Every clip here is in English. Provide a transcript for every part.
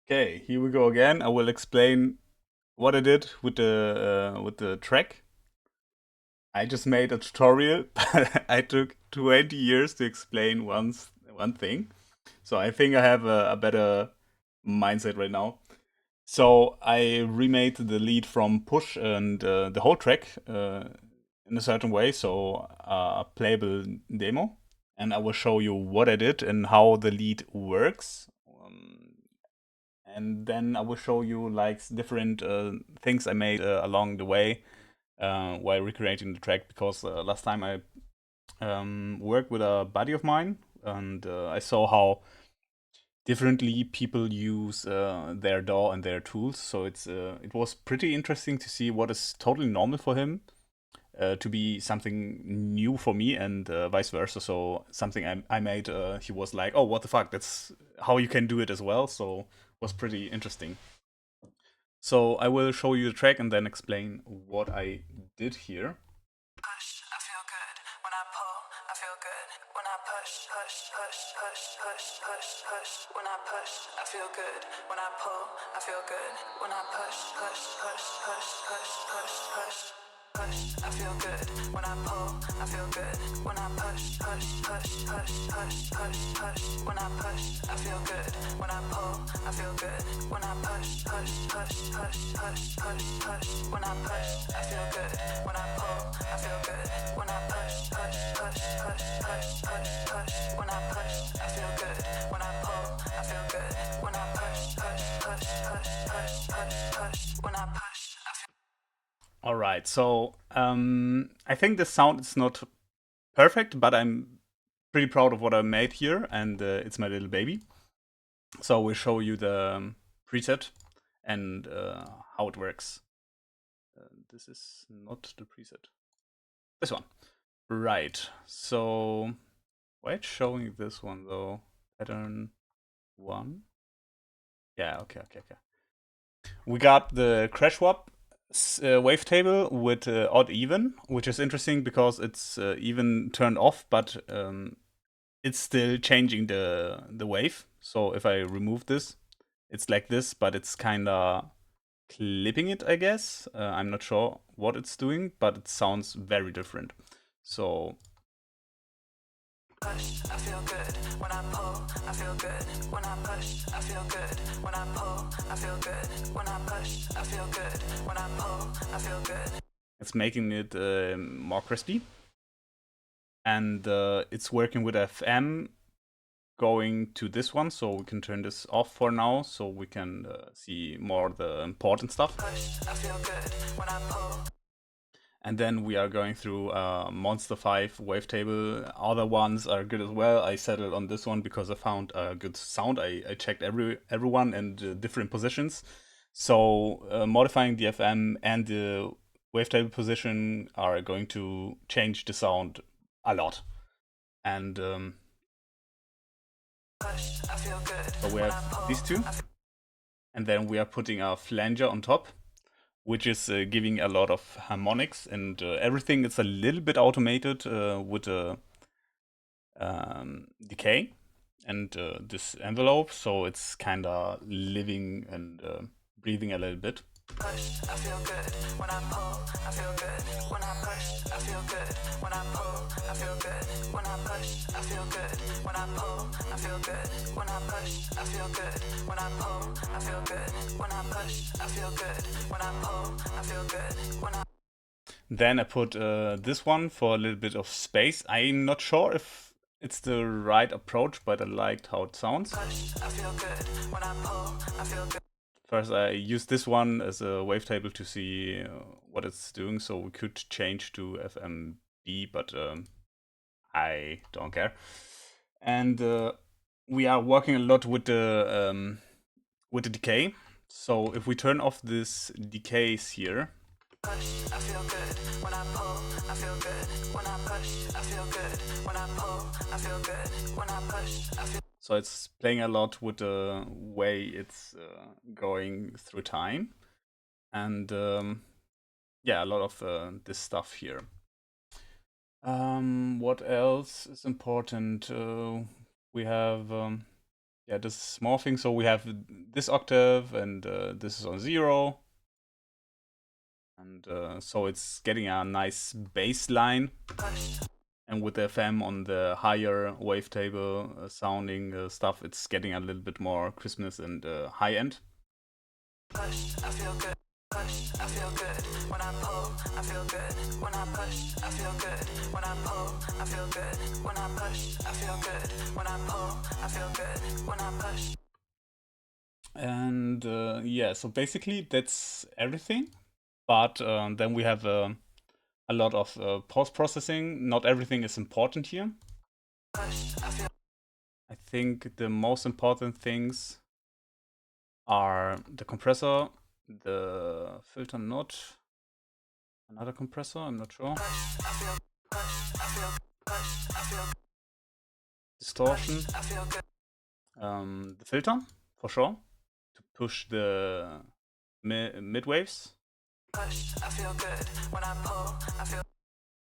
Okay, here we go again. I will explain what I did with the track. I just made a tutorial, but I took 20 years to explain one thing. So I think I have a better mindset right now. So I remade the lead from push and the whole track in a certain way, so a playable demo, and I will show you what I did and how the lead works. And then I will show you like different things I made along the way while recreating the track because last time I worked with a buddy of mine and I saw how differently people use their DAW and their tools. So it was pretty interesting to see what is totally normal for him to be something new for me and vice versa. So something I made, he was like, "Oh, what the fuck? That's how you can do it as well." So it was pretty interesting. So I will show you the track and then explain what I did here. Push, I feel good. When I pull, I feel good. When I push, push, push, push, push, push, push. When I push, I feel good. When I pull, I feel good. When I push, push, push, push, push, push, push. Push, I feel good. When I pull, I feel good. When I push, push, push, push, push, push, push. When I push, I feel good. When I pull, I feel good. When I push, push, push, push, push, push, push. When I push, I feel good. When I pull, I feel good. When I push, push, push, push, push, push, push. When I push, I feel good. When I pull, I feel good. When I push, push, push, push, push, push, push. When I push, I feel. All right, so I think the sound is not perfect, but I'm pretty proud of what I made here, and it's my little baby. So we'll show you the preset and how it works. This is not the preset. This one. Right. So why it's showing this one though? Pattern one. Yeah. Okay. We got the crash swap wavetable with odd even, which is interesting because it's even turned off, but it's still changing the wave. So if I remove this, it's like this, but it's kind of clipping it, I guess. I'm not sure what it's doing, but it sounds very different. So Push, I feel good. When I pull, I feel good. When I push, I feel good. When I pull, I feel good. When I push, I feel good. When I pull, I feel good. it's making it more crispy, and it's working with FM going to this one, so we can turn this off for now so we can see more the important stuff. Push, I feel good. When I pull. And then we are going through Monster 5 wavetable. Other ones are good as well. I settled on this one because I found a good sound. I checked everyone and different positions. So modifying the FM and the wavetable position are going to change the sound a lot. And Push, I feel good. so we When I have pull, these two. I feel. And then we are putting a flanger on top, which is giving a lot of harmonics, and everything is a little bit automated with a decay and this envelope, so it's kind of living and breathing a little bit. Push, I feel good. When I pull, I feel good. When I push, I feel good. When I pull, I feel good. When I push, I feel good. When I pull, I feel good. When I push, I feel good. When I pull, I feel good. When I push, I feel good. When I pull, I feel good. When I. Then I put this one for a little bit of space. I'm not sure if it's the right approach, but I liked how it sounds. Push, I feel good. When I pull, I feel good. First, I used this one as a wavetable to see what it's doing, so we could change to FMB, but I don't care. And we are working a lot with the decay. So if we turn off this decays here, Push, I feel good. When I pull, I feel good. When I push, I feel good. When I pull, I feel good. When I push, I feel. so it's playing a lot with the way it's going through time, and yeah, a lot of this stuff here. What else is important? We have yeah, this is morphing. So we have this octave, and this is on 0. And so it's getting a nice bass line. And with the FM on the higher wavetable sounding stuff, it's getting a little bit more crispness and high end. Push, I feel good. Push, I feel good. When I pull, I feel good. When I push, I feel good. When I pull, I feel good. When I push, I feel good. When I pull, I feel good. When I push. And yeah, so basically that's everything. But then we have a lot of post-processing. Not everything is important here. Push, I feel I think the most important things are the compressor, the filter not, another compressor, I'm not sure, push, I feel push, I feel push, I feel distortion, push, I feel good. the filter, for sure, to push the mid waves, Push, I feel good. When I pull, I feel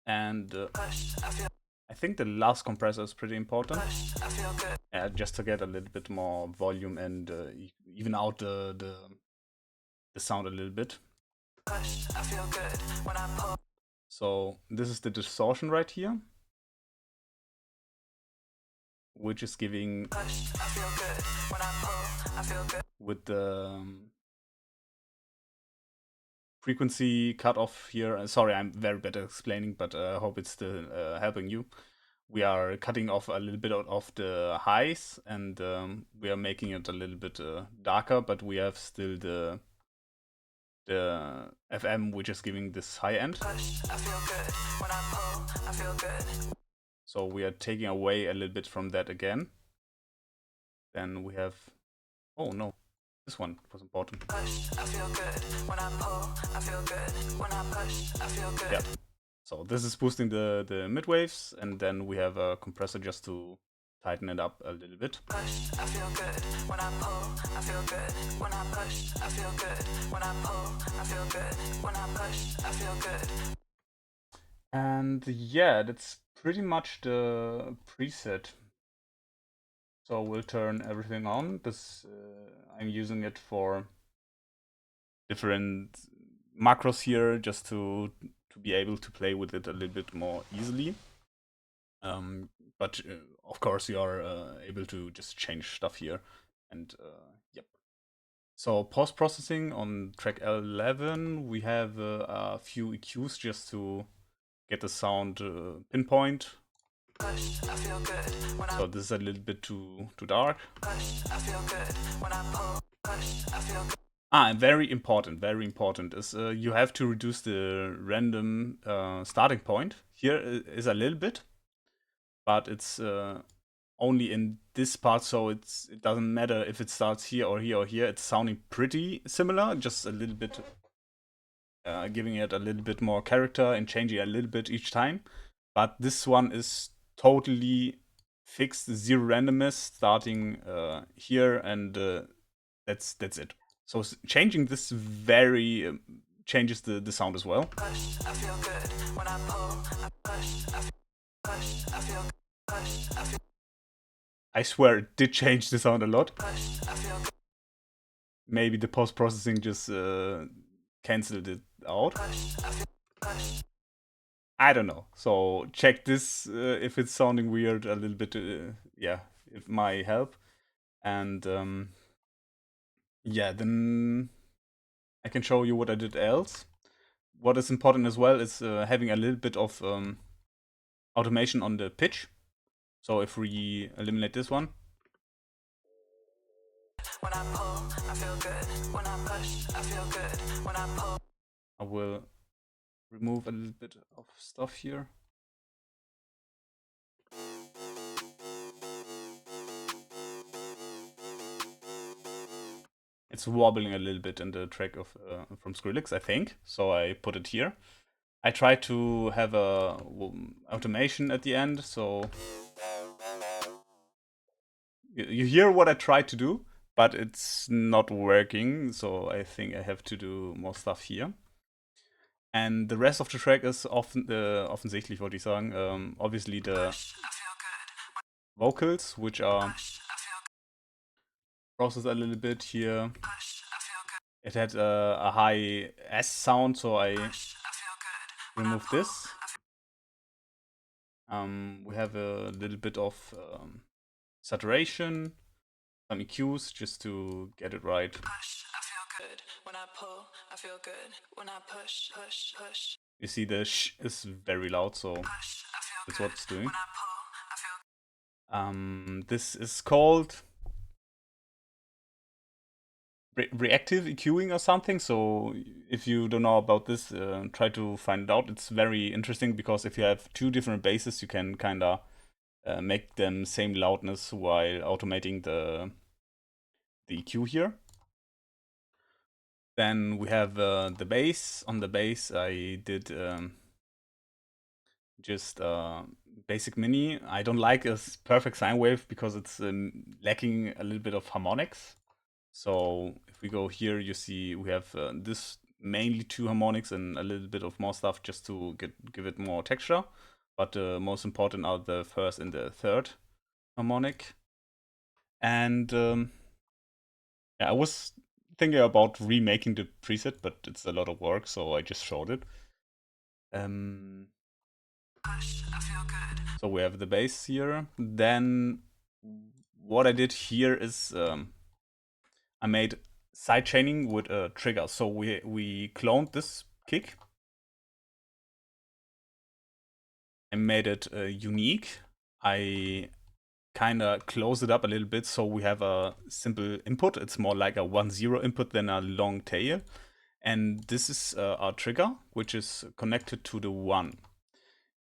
and push, I feel I think the last compressor is pretty important. push, I feel good. Yeah, just to get a little bit more volume and even out the sound a little bit. Push, I feel good. When I pull, So this is the distortion right here, which is giving push, I feel good. When I pull, I feel good. with the frequency cutoff here. Sorry, I'm very bad at explaining, but I hope it's still helping you. We are cutting off a little bit of the highs, and we are making it a little bit darker, but we have still the FM, which is giving this high end. Push, I feel good. When I pull, I feel good. So we are taking away a little bit from that again. Then we have, oh no, this one was important. Push, I feel good. When I pull, I feel good. When I push, I feel good. Yeah. So this is boosting the mid waves, and then we have a compressor just to tighten it up a little bit. Push, I feel good. When I pull, I feel good. When I push, I feel good. When I pull, I feel good. When I push, I feel good. And yeah, that's pretty much the preset. So we'll turn everything on. This I'm using it for different macros here, just to be able to play with it a little bit more easily. But of course, you are able to just change stuff here, and yep. So post processing on track 11, we have a few EQs just to get the sound pinpoint. Push, I feel good. When I So this is a little bit too dark. push, I feel good. When I pull, push, I feel good. Ah, and very important is you have to reduce the random starting point. Here is a little bit, but it's only in this part, so it doesn't matter if it starts here or here or here. It's sounding pretty similar, just a little bit, giving it a little bit more character and changing a little bit each time. But this one is totally fixed, zero randomness, starting here, and that's it. So changing this very changes the sound as well. Push, I feel good. When I pull, I push, I feel push, I feel push, I feel I swear it did change the sound a lot. push, I feel good. Maybe the post processing just canceled it out. Push, I feel push. I don't know. So check this if it's sounding weird a little bit. Yeah, it might help. And yeah, then I can show you what I did else. What is important as well is having a little bit of automation on the pitch. So if we eliminate this one, When I pull, I feel good. When I push, I feel good. When I pull, I will remove a little bit of stuff here. It's wobbling a little bit in the track of from Skrillex, I think. So I put it here. I try to have a automation at the end, so you hear what I tried to do, but it's not working. So I think I have to do more stuff here. And the rest of the track is often offensichtlich, wollte ich sagen. Obviously the push, I feel good. vocals, which are Push, I feel process a little bit here. Push, I feel good. It had a high S sound, so I Push, I feel good. When I removed pull, this. I feel We have a little bit of saturation, some EQs just to get it right. push, I feel good. When I pull, I feel good. When I push, push, push. You see the sh is very loud, so Push, I feel that's what good. it's doing. When I pull, I feel This is called reactive EQing or something. So if you don't know about this, try to find it out. It's very interesting because if you have two different basses, you can kind of make them same loudness while automating the EQ here. Then we have the bass. On the bass, I did just basic mini. I don't like a perfect sine wave because it's lacking a little bit of harmonics. So if we go here, you see we have this mainly two harmonics and a little bit of more stuff just to give it more texture. But most important are the first and the third harmonic. And yeah, I was thinking about remaking the preset, but it's a lot of work, so I just showed it. push, I feel good. So we have the bass here. Then what I did here is I made sidechaining with a trigger. So we cloned this kick. I made it unique. I kind of close it up a little bit so we have a simple input. It's more like a 1-0 input than a long tail. And this is our trigger, which is connected to the 1.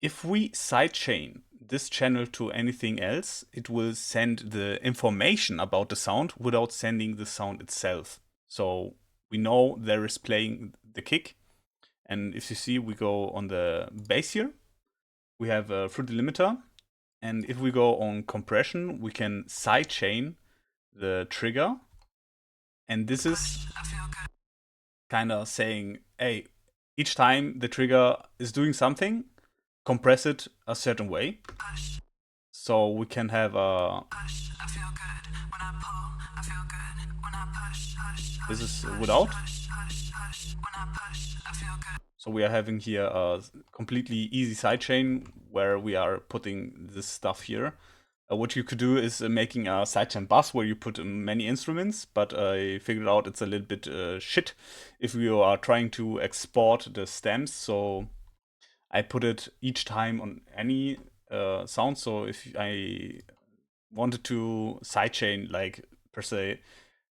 If we sidechain this channel to anything else, it will send the information about the sound without sending the sound itself. So we know there is playing the kick. And if you see, we go on the bass here. We have a through delimiter. And if we go on compression, we can sidechain the trigger. And this is kind of saying, hey, each time the trigger is doing something, compress it a certain way. So we can have a. Push, I feel good. When I pull, I feel good. When I push, push, This is push, without. push, push, push. When I push, I feel good. So we are having here a completely easy sidechain where we are putting this stuff here. What you could do is making a sidechain bus where you put many instruments, but I figured out it's a little bit shit if you are trying to export the stems. So I put it each time on any sound. So if I wanted to sidechain, like per se,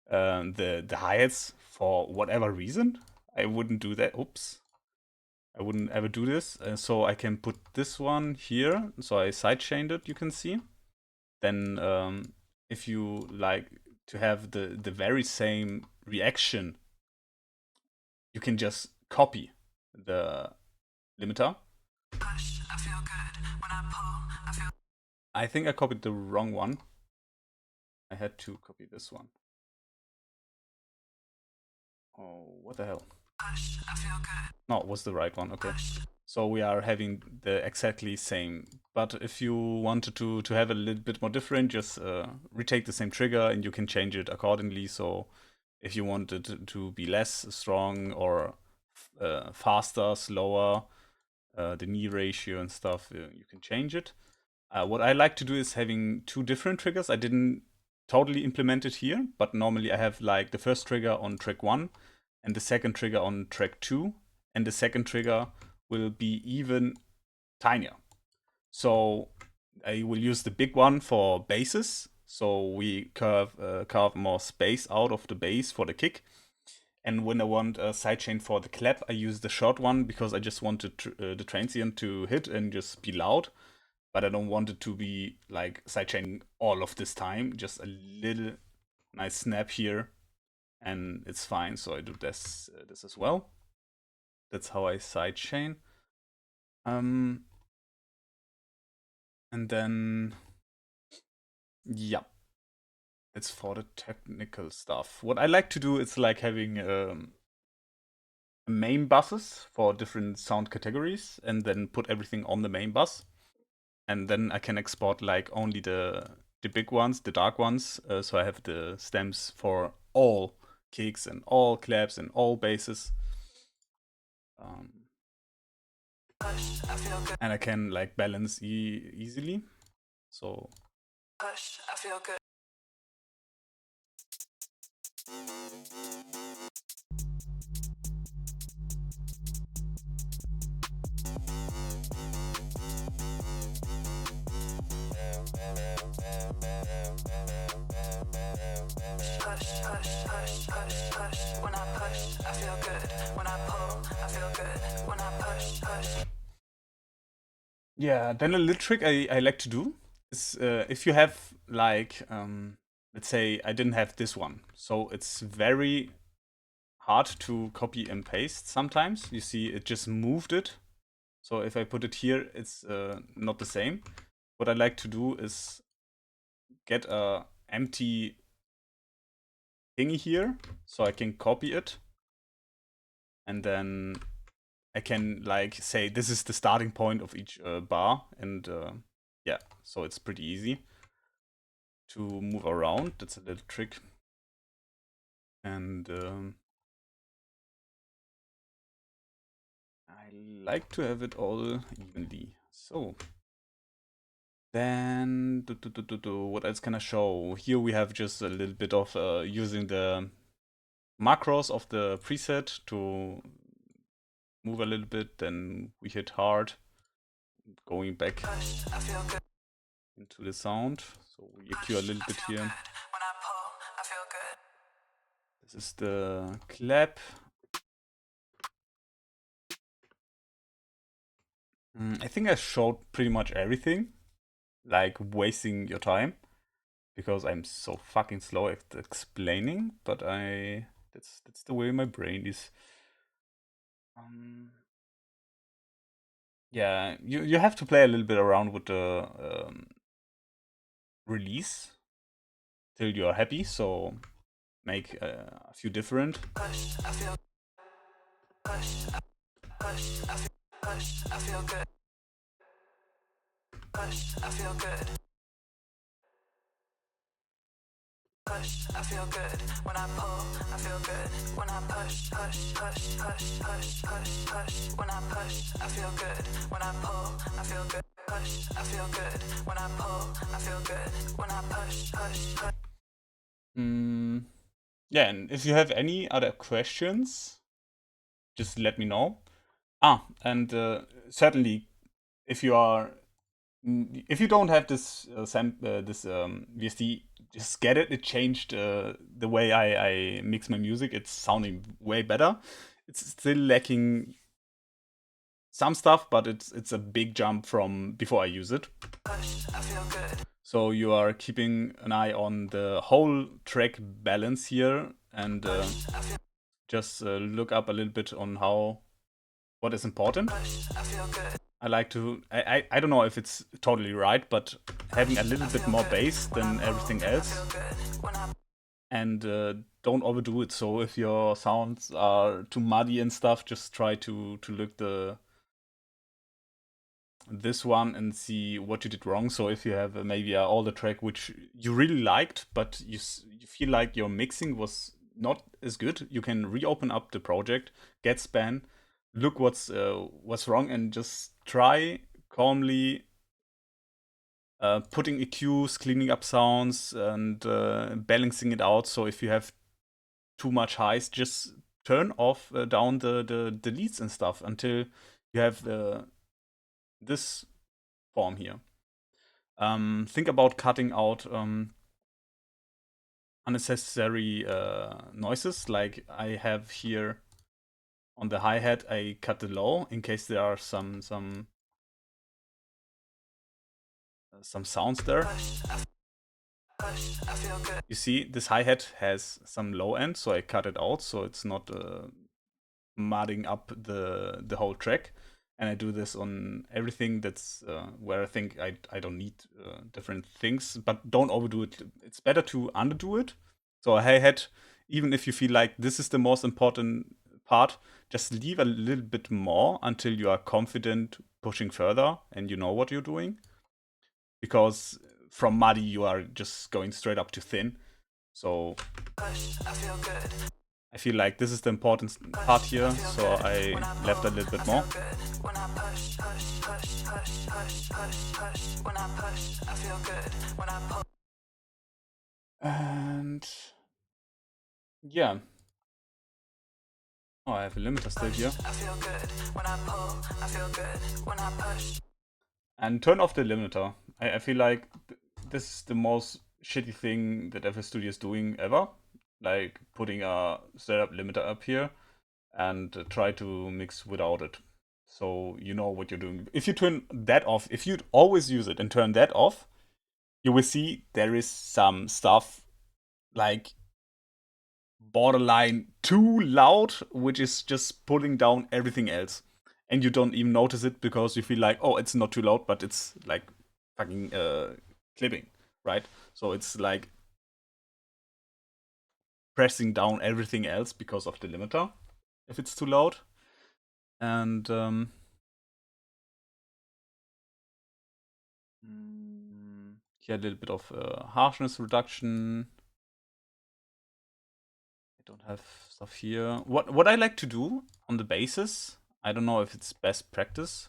the hi-hats for whatever reason, I wouldn't do that. Oops. I wouldn't ever do this. So I can put this one here. So I sidechained it, you can see. Then if you like to have the very same reaction, you can just copy the limiter. Push, I feel good. When I pull, I feel I think I copied the wrong one. I had to copy this one. Oh, what the hell? push, I feel good. No, it was the right one. Okay. Push, So we are having the exactly same. But if you wanted to have a little bit more different, just retake the same trigger and you can change it accordingly. So if you wanted to be less strong or faster, slower, the knee ratio and stuff, you can change it. What I like to do is having two different triggers. I didn't totally implement it here, but normally I have like the first trigger on track 1 and the second trigger on track 2, and the second trigger will be even tinier. So I will use the big one for basses. So we carve more space out of the bass for the kick. And when I want a sidechain for the clap, I use the short one because I just want the transient to hit and just be loud. But I don't want it to be like sidechaining all of this time. Just a little nice snap here, and it's fine. So I do this as well. That's how I sidechain. And then yeah, it's for the technical stuff. What I like to do is like having main buses for different sound categories, and then put everything on the main bus. And then I can export like only the the big ones, the dark ones. So I have the stems for all kicks and all claps and all basses. And I can like balance easily. So Push, I feel good. Push, push, push, push, push. When I push, I feel good. When I pull, I feel good. When I push, push. yeah, then a little trick I like to do is if you have like let's say I didn't have this one, so it's very hard to copy and paste sometimes. You see it just moved it. So if I put it here, it's not the same. What I like to do is get a empty thingy here so I can copy it. And then I can like say this is the starting point of each bar. And yeah, so it's pretty easy to move around. That's a little trick. And I like to have it all evenly. So then, what else can I show? Here we have just a little bit of using the macros of the preset to move a little bit. Then we hit hard, going back Push, I feel good. into the sound. So we EQ a little I bit feel here. good. When I pull, I feel good. This is the clap. I think I showed pretty much everything, like wasting your time, because I'm so fucking slow at explaining, but that's the way my brain is. Yeah, you have to play a little bit around with the release till you are happy. So make a few different. Push, I feel. Push, push, I feel. Push, I feel good. Push, I feel good. Push, I feel good. When I pull, I feel good. When I push, push, push, push, push, push, push. When I push, I feel good. When I pull, I feel good. Push, I feel good. When I pull, I feel good. When I push, push, push. Yeah, and if you have any other questions, just let me know. And certainly, if you are if you don't have this VST, just get it. It changed the way I mix my music. It's sounding way better. It's still lacking some stuff, but it's a big jump from before I use it. Push, I feel good. So you are keeping an eye on the whole track balance here, and Push, I feel. just look up a little bit on what is important. Push, I feel good. I like to. I don't know if it's totally right, but having a little bit more bass than everything I else, feel good. When I and don't overdo it. So if your sounds are too muddy and stuff, just try to look this one and see what you did wrong. So if you have maybe a older track which you really liked, but you feel like your mixing was not as good, you can reopen up the project, get span, look what's wrong, and just try calmly putting EQs, cleaning up sounds, and balancing it out. So if you have too much highs, just turn off down the leads and stuff until you have this form here. Think about cutting out unnecessary noises. Like I have here on the hi-hat, I cut the low in case there are some sounds there. push, I feel good. You see, this hi-hat has some low end, so I cut it out so it's not mudding up the whole track. And I do this on everything that's where I think I don't need different things, but don't overdo it. It's better to underdo it. So a hi-hat, even if you feel like this is the most important part, just leave a little bit more until you are confident pushing further and you know what you're doing. Because from muddy you are just going straight up to thin. So I feel like this is the important part here, so I left a little bit more. And yeah. Oh, I have a limiter still here. And turn off the limiter. I feel like this is the most shitty thing that FL Studio is doing ever. Like putting a setup limiter up here and try to mix without it. So you know what you're doing. If you turn that off, if you always use it and turn that off, you will see there is some stuff like borderline too loud, which is just pulling down everything else. And you don't even notice it because you feel like, oh, it's not too loud, but it's like fucking clipping, right? So it's like pressing down everything else because of the limiter if it's too loud. And here a little bit of harshness reduction. I don't have stuff here. What I like to do on the basses, I don't know if it's best practice.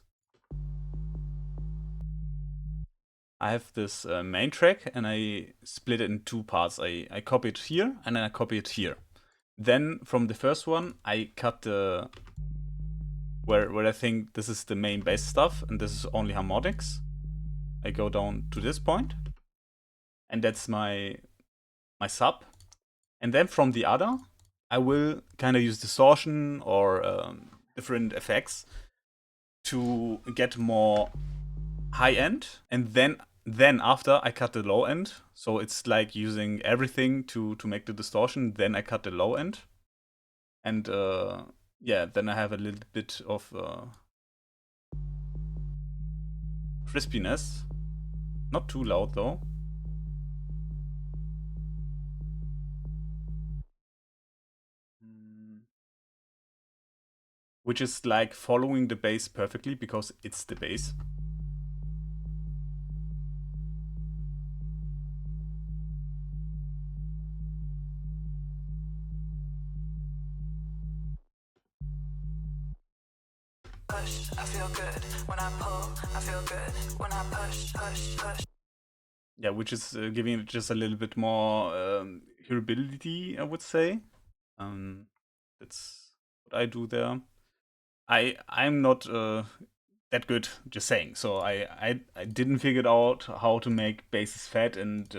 I have this main track and I split it in two parts. I copy it here and then I copy it here. Then from the first one, I cut the where I think this is the main bass stuff and this is only harmonics. I go down to this point, and that's my sub. And then from the other, I will kind of use distortion or different effects to get more high end, and then after I cut the low end. So it's like using everything to make the distortion. Then I cut the low end, and yeah, then I have a little bit of crispiness. Not too loud though. Which is like following the bass perfectly because it's the bass. Push, I feel good. When I pull, I feel good. When I push, push, push. Yeah, which is giving it just a little bit more hearability, I would say. That's what I do there. I'm not that good, just saying. So I didn't figure out how to make basses fat, and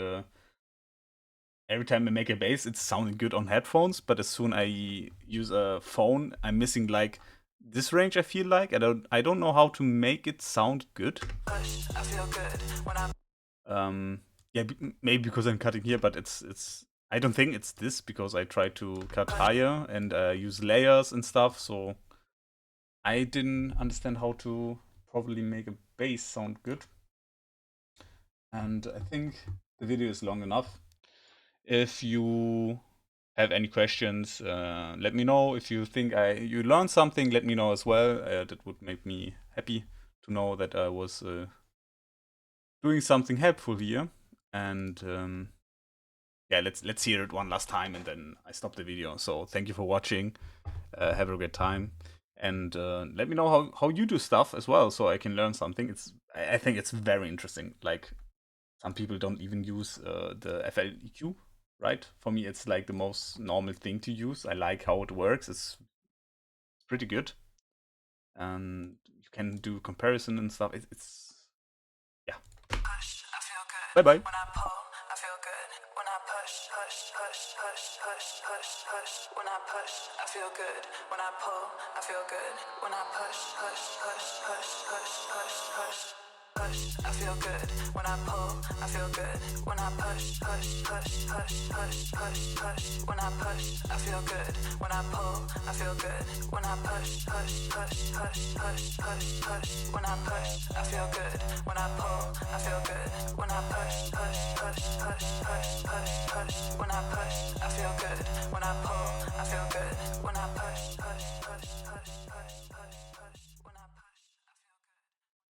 every time I make a bass, it's sounding good on headphones. But as soon I use a phone, I'm missing like this range. I feel like I don't know how to make it sound good. I feel good when yeah, maybe because I'm cutting here, but it's. I don't think it's this because I try to cut higher and use layers and stuff. So I didn't understand how to properly make a bass sound good. And I think the video is long enough. If you have any questions, let me know. If you think you learned something, let me know as well. That would make me happy to know that I was doing something helpful here. And yeah, let's hear it one last time, and then I stop the video. So thank you for watching. Have a great time, and let me know how you do stuff as well, so I can learn something. I think it's very interesting. Like some people don't even use the FLEQ, right? For me, it's like the most normal thing to use. I like how it works. It's pretty good, and you can do comparison and stuff. It's yeah. Push, I feel good. Bye bye. When I pull, I feel good. When I push, push, push, push, push, push, push. When I push, I feel good. When I pull, I feel good. When I push, push, push, push, push, push, push. Push, I feel good. When I pull, I feel good. When I push, push, push, push, push, push, push. When I push, I feel good. When I pull, I feel good. When I push, push, push, push, push, push, push. When I push, I feel good. When I pull,